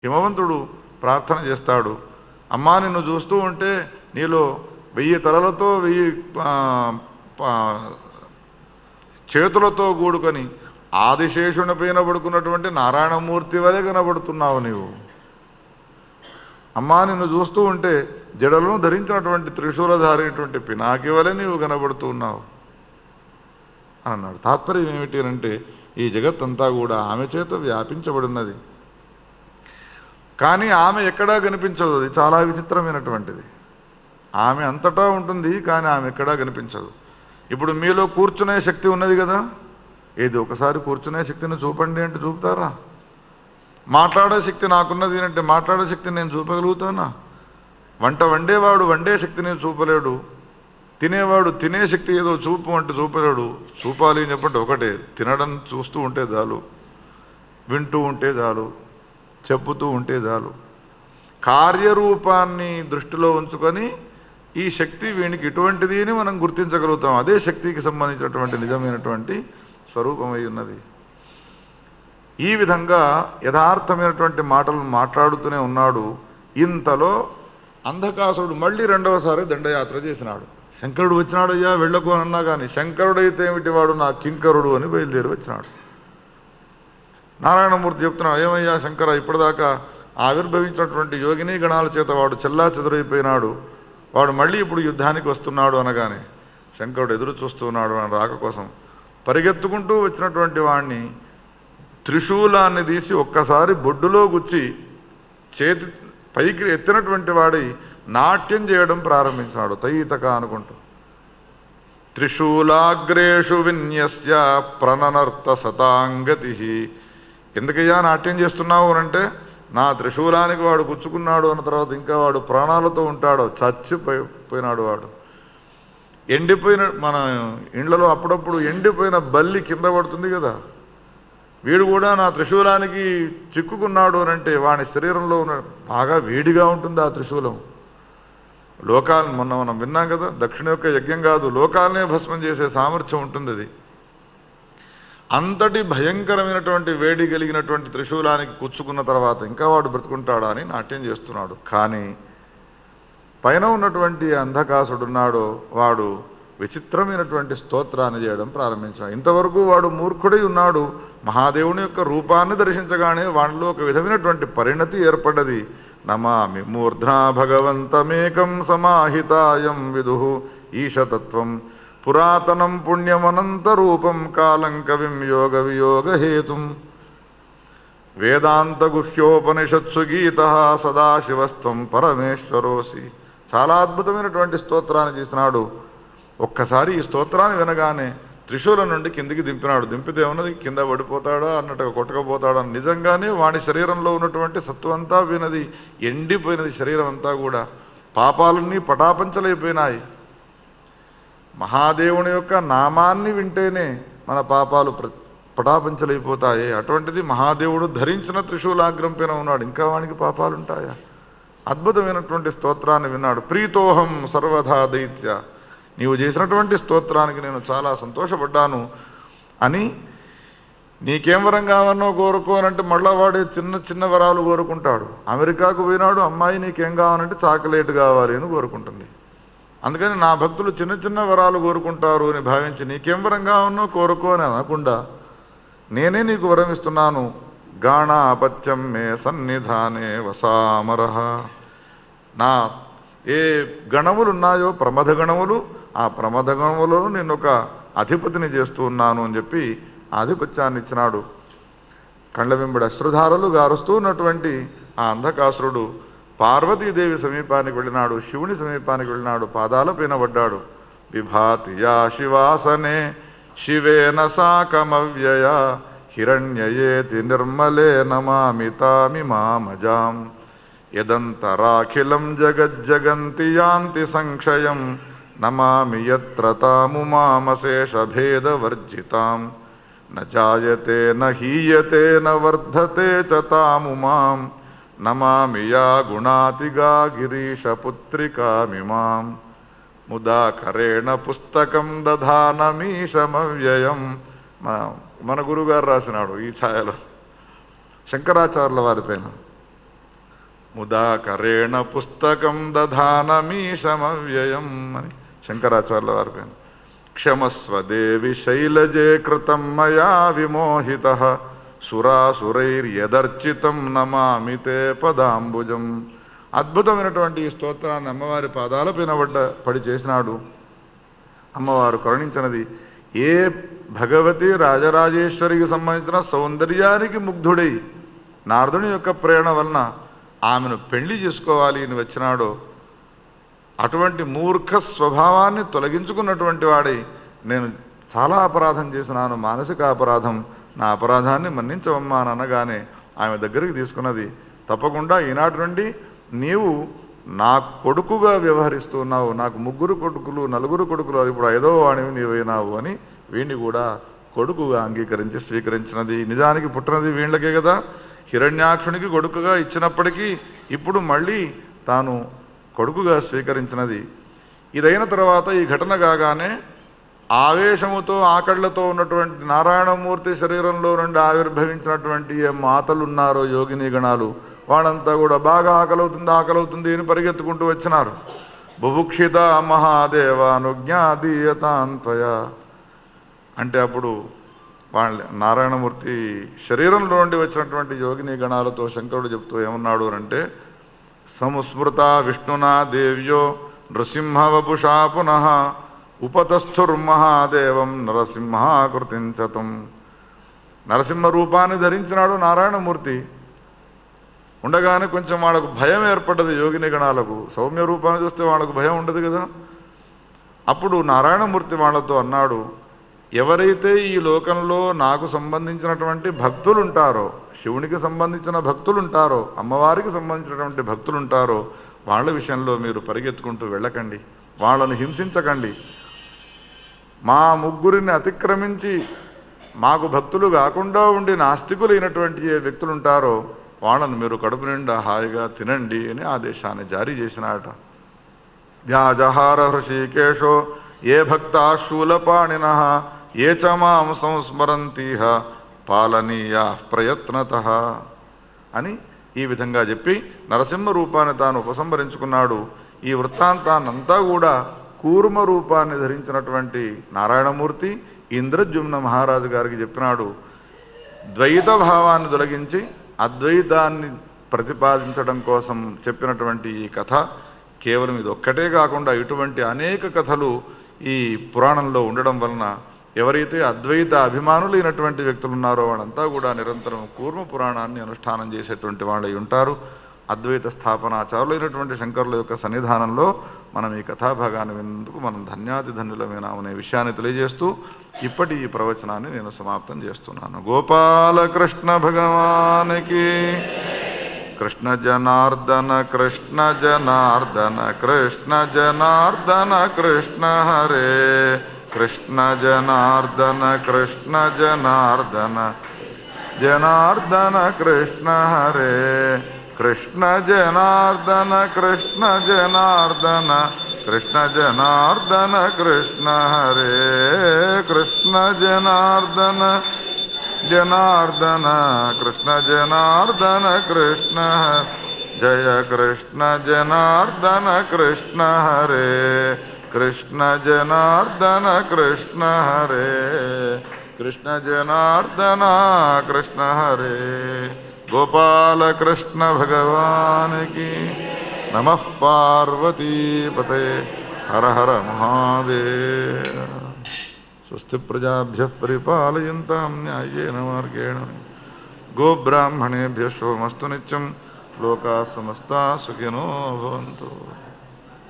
హిమవంతుడు ప్రార్థన చేస్తాడు, అమ్మా నిన్ను చూస్తూ ఉంటే నీలో 1000 తలలతో 1000 చేతులతో కూడుకొని ఆదిశేషుని పైన పడుకున్నటువంటి నారాయణమూర్తి వలె కనబడుతున్నావు నీవు. అమ్మా నిన్ను చూస్తూ ఉంటే జడలను ధరించినటువంటి త్రిశూలధారైనటువంటి పినాకి వలె నీవు కనబడుతూ ఉన్నావు అన్నాడు. తాత్పర్యం ఏమిటి అంటే ఈ జగత్తంతా కూడా ఆమె చేత వ్యాపించబడినది, కానీ ఆమె ఎక్కడా కనిపించదు. అది చాలా విచిత్రమైనటువంటిది. ఆమె అంతటా ఉంటుంది, కానీ ఆమె ఎక్కడా కనిపించదు. ఇప్పుడు మీలో కూర్చునే శక్తి ఉన్నది కదా, ఏది ఒకసారి కూర్చునే శక్తిని చూపండి అంటే చూపుతారా? మాట్లాడే శక్తి నాకున్నది అంటే మాట్లాడే శక్తిని నేను చూపగలుగుతానా? వంట వండేవాడు వండే శక్తిని చూపలేడు, తినేవాడు తినే శక్తి ఏదో చూపు అంటే చూపలేడు. చూపాలి అని చెప్పంటే ఒకటే, తినడం చూస్తూ ఉంటే చాలు, వింటూ ఉంటే చాలు, చెప్పుతూ ఉంటే చాలు. కార్యరూపాన్ని దృష్టిలో ఉంచుకొని ఈ శక్తి వీనికి ఇటువంటిది అని మనం గుర్తించగలుగుతాం. అదే శక్తికి సంబంధించినటువంటి నిజమైనటువంటి స్వరూపమై ఉన్నది. ఈ విధంగా యథార్థమైనటువంటి మాటలు మాట్లాడుతూనే ఉన్నాడు. ఇంతలో అంధకాసురుడు మళ్ళీ రెండవసారి దండయాత్ర చేసినాడు. శంకరుడు వచ్చినాడు, అయ్యా వెళ్ళకు అని అన్నా కానీ శంకరుడైతే ఏమిటి వాడు నా కింకరుడు అని బయలుదేరి వచ్చినాడు. నారాయణమూర్తి చెప్తున్నాడు, ఏమయ్యా శంకర, ఇప్పటిదాకా ఆవిర్భవించినటువంటి యోగిని గణాల చేత వాడు చెల్లా చెదురైపోయినాడు, వాడు మళ్ళీ ఇప్పుడు యుద్ధానికి వస్తున్నాడు అనగానే శంకరుడు ఎదురు చూస్తున్నాడు అని రాక కోసం పరిగెత్తుకుంటూ వచ్చినటువంటి వాడిని త్రిశూలాన్ని తీసి ఒక్కసారి బొడ్డులో గుచ్చి చేతి పైకి ఎత్తినటువంటి వాడి నాట్యం చేయడం ప్రారంభించినాడు తయితక అనుకుంటూ. త్రిశూలాగ్రేషు విన్యస్య ప్రణనర్త సతాంగతి. ఎందుకయ్యా నాట్యం చేస్తున్నావు అంటే, నా త్రిశూలానికి వాడు గుచ్చుకున్నాడు అన్న తర్వాత ఇంకా వాడు ప్రాణాలతో ఉంటాడు, చచ్చిపోయినాడు వాడు. ఎండిపోయిన మన ఇండ్లలో అప్పుడప్పుడు ఎండిపోయిన బల్లి కింద పడుతుంది కదా, వీడు కూడా నా త్రిశూలానికి చిక్కుకున్నాడు అని అంటే వాడి శరీరంలో ఉన్న బాగా వేడిగా ఉంటుంది ఆ త్రిశూలం. లోకాలను మొన్న మనం విన్నాం కదా, దక్షిణ యొక్క యజ్ఞం కాదు, లోకాలనే భస్మం చేసే సామర్థ్యం ఉంటుంది అది. అంతటి భయంకరమైనటువంటి వేడి కలిగినటువంటి త్రిశూలానికి కూర్చుకున్న తర్వాత ఇంకా వాడు బ్రతుకుంటాడా అని నాట్యం చేస్తున్నాడు. కానీ పైన ఉన్నటువంటి అంధకాసుడున్నాడో వాడు విచిత్రమైనటువంటి స్తోత్రాన్ని చేయడం ప్రారంభించాడు. ఇంతవరకు వాడు మూర్ఖుడై ఉన్నాడు. మహాదేవుని యొక్క రూపాన్ని దర్శించగానే వాడిలో ఒక విధమైనటువంటి పరిణతి ఏర్పడ్డది. నమామి మూర్ధ్నా భగవంతమేకం సమాహితాయం విదుః ఈశతత్వం పురాతనం పుణ్యమనంతరూపం కాలం కవిం యోగ వియోగ హేతుం వేదాంత గుహ్యోపనిషత్సు గీత సదాశివస్త్వం పరమేశ్వరోసి. చాలా అద్భుతమైనటువంటి స్తోత్రాన్ని చేసినాడు. ఒక్కసారి ఈ స్తోత్రాన్ని వినగానే త్రిశూలం నుండి కిందికి దింపినాడు. దింపితే ఉన్నది కింద పడిపోతాడా అన్నట్టుగా కొట్టకపోతాడా. నిజంగానే వాడి శరీరంలో ఉన్నటువంటి సత్వం అంతా వినది, ఎండిపోయినది శరీరం అంతా కూడా. పాపాలన్నీ పటాపంచలైపోయినాయి. మహాదేవుని యొక్క నామాన్ని వింటేనే మన పాపాలు పటాపంచలైపోతాయి. అటువంటిది మహాదేవుడు ధరించిన త్రిశూలాగ్రం పైన ఉన్నాడు, ఇంకా వానికి పాపాలు ఉంటాయా? అద్భుతమైనటువంటి స్తోత్రాన్ని విన్నాడు. ప్రీతోహం సర్వదా దైత్య, నీవు చేసినటువంటి స్తోత్రానికి నేను చాలా సంతోషపడ్డాను అని. నీకేం వరం కావాలనో కోరుకోనంటే మళ్ళా వాడే చిన్న చిన్న వరాలు కోరుకుంటాడు. అమెరికాకు పోయినాడు, అమ్మాయి నీకేం కావాలంటే చాక్లెట్ కావాలి అని కోరుకుంటుంది. అందుకని నా భక్తులు చిన్న చిన్న వరాలు కోరుకుంటారు అని భావించి నీకేం వరం కావాలనో కోరుకో అని అనకుండా నేనే నీకు వరం ఇస్తున్నాను. గాణాపత్యం మే సన్నిధానే వసామరహ. నా ఏ గణములు ఉన్నాయో ప్రమథ గణములు, ఆ ప్రమథ గణములను నేను ఒక అధిపతిని చేస్తూ ఉన్నాను అని చెప్పి ఆధిపత్యాన్ని ఇచ్చినాడు. కళ్ళ వెంబడి అశ్రుధారలు గారుస్తూ ఉన్నటువంటి ఆ అంధకాసురుడు పార్వతీదేవి సమీపానికి వెళ్ళినాడు, శివుని సమీపానికి వెళ్ళినాడు, పాదాల పైన పడ్డాడు. విభాతి యా శివాసనే శివేన సాకమవ్యయ హిరణ్యయేతి నిర్మలే నమామి తామిమామజాం యదంతరాఖిలం జగజ్జగంతి యాంతి సంక్షయం నమామి యత్ర తాముమామశేషభేదవర్జితాం న జాయతే న హీయతే న వర్ధతే చ తాముమాం నమామి యా గుణాతిగా గిరీశపుత్రికామిమాం ముదాకరేణ పుస్తకం దధానమీశమవ్యయం. మన గురుగారు రాసినాడు ఈ ఛాయలో శంకరాచార్యుల వారి పైన. ముదాకరేణ పుస్తకం దధానమీశమవ్యయం అని శంకరాచార్యుల వారి పేరు. క్షమస్వదేవి శైలజే కృతం మయా విమోహిత సురాసురైర్యదర్చితం నమామి తే పదాంబుజం. అద్భుతమైనటువంటి ఈ స్తోత్రాన్ని అమ్మవారి పాదాలపైన పడి చేసినాడు. అమ్మవారు కరుణించినది. ఏ భగవతి రాజరాజేశ్వరికి సంబంధించిన సౌందర్యానికి ముగ్ధుడై నారదుని యొక్క ప్రేరణ వలన ఆమెను పెళ్లి చేసుకోవాలి అని వచ్చినాడో అటువంటి మూర్ఖ స్వభావాన్ని తొలగించుకున్నటువంటి వాడై నేను చాలా అపరాధం చేసినాను, మానసిక అపరాధం, నా అపరాధాన్ని మన్నించవమ్మా అని అనగానే ఆమె దగ్గరికి తీసుకున్నది. తప్పకుండా ఈనాటి నుండి నీవు నా కొడుకుగా వ్యవహరిస్తున్నావు, నాకు 3 కొడుకులు 4 కొడుకులు, ఇప్పుడు 5వ వాణివి నీవైనావు అని వీణ్ణి కూడా కొడుకుగా అంగీకరించి స్వీకరించినది. నిజానికి పుట్టినది వీళ్ళకే కదా, హిరణ్యాక్షునికి కొడుకుగా ఇచ్చినప్పటికీ ఇప్పుడు మళ్ళీ తాను కొడుకుగా స్వీకరించినది. ఇదైన తర్వాత ఈ ఘటన కాగానే ఆవేశముతో ఆకళ్లతో ఉన్నటువంటి నారాయణమూర్తి శరీరంలో నుండి ఆవిర్భవించినటువంటి ఏ మాతలున్నారో యోగిని గణాలు వాళ్ళంతా కూడా బాగా ఆకలవుతుంది అని పరిగెత్తుకుంటూ వచ్చినారు. బుభుక్షిత మహాదేవానుజ్ఞాదీయతాంత్వయ అంటే అప్పుడు వాళ్ళ నారాయణమూర్తి శరీరంలో నుండి వచ్చినటువంటి యోగిని గణాలతో శంకరుడు చెప్తూ ఏమన్నాడు అంటే, సముస్మృత విష్ణునా దేవ్యో నృసింహవపుషా పునః ఉపతస్థుర్మహాదేవం నరసింహాకృతించతం. నరసింహ రూపాన్ని ధరించినాడు నారాయణమూర్తి. ఉండగానే కొంచెం వాళ్ళకు భయం ఏర్పడ్డది యోగిని గణాలకు. సౌమ్య రూపాన్ని చూస్తే వాళ్ళకు భయం ఉండదు కదా. అప్పుడు నారాయణమూర్తి వాళ్ళతో అన్నాడు, ఎవరైతే ఈ లోకంలో నాకు సంబంధించినటువంటి భక్తులు ఉంటారో, శివునికి సంబంధించిన భక్తులు ఉంటారో, అమ్మవారికి సంబంధించినటువంటి భక్తులు ఉంటారో వాళ్ళ విషయంలో మీరు పరిగెత్తుకుంటూ వెళ్ళకండి, వాళ్ళను హింసించకండి. మా 3 అతిక్రమించి మాకు భక్తులు కాకుండా ఉండి నాస్తికులైనటువంటి ఏ వ్యక్తులు ఉంటారో వాళ్ళను మీరు కడుపు నిండా హాయిగా తినండి అని ఆదేశాన్ని జారీ చేసినాట. వ్యాజహార హృషికేశో ఏ భక్తా శూలపాణినః ఏ చ మాం సంస్మరంతిహ పాలనీయా ప్రయత్నతః అని ఈ విధంగా చెప్పి నరసింహ రూపాన్ని తాను ఉపసంహరించుకున్నాడు. ఈ వృత్తాంతాన్నంతా కూడా కూర్మ రూపాన్ని ధరించినటువంటి నారాయణమూర్తి ఇంద్రద్యుమ్న మహారాజు గారికి చెప్పినాడు. ద్వైత భావాన్ని తొలగించి అద్వైతాన్ని ప్రతిపాదించడం కోసం చెప్పినటువంటి ఈ కథ కేవలం ఇది ఒక్కటే కాకుండా ఇటువంటి అనేక కథలు ఈ పురాణంలో ఉండడం వలన ఎవరైతే అద్వైత అభిమానులైనటువంటి వ్యక్తులు ఉన్నారో వాళ్ళంతా కూడా నిరంతరం కూర్మ పురాణాన్ని అనుష్ఠానం చేసేటువంటి వాళ్ళై ఉంటారు. అద్వైత స్థాపనాచారులైనటువంటి శంకరుల యొక్క సన్నిధానంలో మనం ఈ కథాభాగాన్ని విన్నందుకు మనం ధన్యాతిధన్యులమైనామనే విషయాన్ని తెలియజేస్తూ ఇప్పటి ఈ ప్రవచనాన్ని నేను సమాప్తం చేస్తున్నాను. గోపాలకృష్ణ భగవానికి కృష్ణ జనార్దన కృష్ణ జనార్దన కృష్ణ జనార్దన కృష్ణ హరే కృష్ణ జనార్దన కృష్ణ జనార్దన జనార్దన కృష్ణ హరే కృష్ణ జనార్దన కృష్ణ జనార్దన కృష్ణ జనార్దన కృష్ణ హరే కృష్ణ జనార్దన జనార్దన కృష్ణ జనార్దన కృష్ణ జయ కృష్ణ జనార్దన కృష్ణ హరే కృష్ణ జనార్దన కృష్ణ హరే కృష్ణ జనార్దన కృష్ణ హరే గోపాలకృష్ణ భగవానికి నమః. పార్వతీపతే హర హర మహాదేవ. స్వస్తి ప్రజాభ్యః పరిపాలయంతాం న్యాయేన మార్గేణ గోబ్రాహ్మణేభ్యः శుభమస్తు నిత్యం. లోకాः సమస్తాः సుఖినో భవంతు.